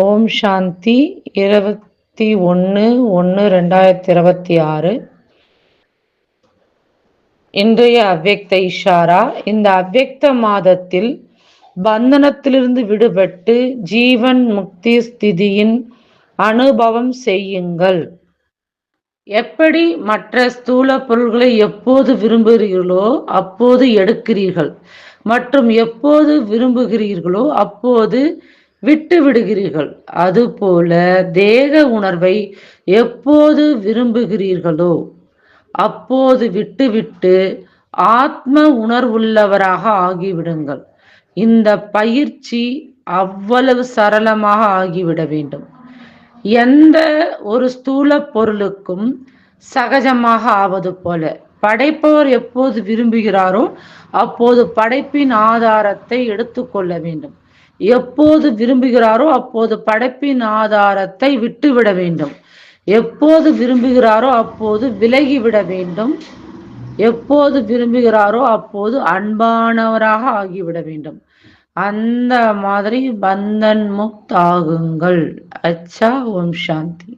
ஓம் சாந்தி 21/1/2026. இன்றைய அவ்யக்த இஷாரா. இந்த அவ்யக்த மாதத்தில் பந்தனத்திலிருந்து விடுபட்டு ஜீவன் முக்தி ஸ்திதியின் அனுபவம் செய்யுங்கள். எப்படி மற்ற ஸ்தூல பொருள்களை எப்போது விரும்புகிறீர்களோ அப்போது எடுக்கிறீர்கள், மற்றும் எப்போது விரும்புகிறீர்களோ அப்போது விட்டு விடுகிறீர்கள், அதுபோல தேக உணர்வை எப்போது விரும்புகிறீர்களோ அப்போது விட்டுவிட்டு ஆத்ம உணர்வுள்ளவராக ஆகிவிடுங்கள். இந்த பயிற்சி அவ்வளவு சரளமாக ஆகிவிட வேண்டும். எந்த ஒரு ஸ்தூல பொருளுக்கும் சகஜமாக ஆவது போல படைப்பவர் எப்போது விரும்புகிறாரோ அப்போது படைப்பின் ஆதாரத்தை எடுத்துக்கொள்ள வேண்டும். எப்போது விரும்புகிறாரோ அப்போது படைப்பின் ஆதாரத்தை விட்டுவிட வேண்டும். எப்போது விரும்புகிறாரோ அப்போது விலகிவிட வேண்டும். எப்போது விரும்புகிறாரோ அப்போது அன்பானவராக ஆகிவிட வேண்டும். அந்த மாதிரி பந்தன் முக்த் ஆகுங்கள். அச்சா. ஓம் சாந்தி.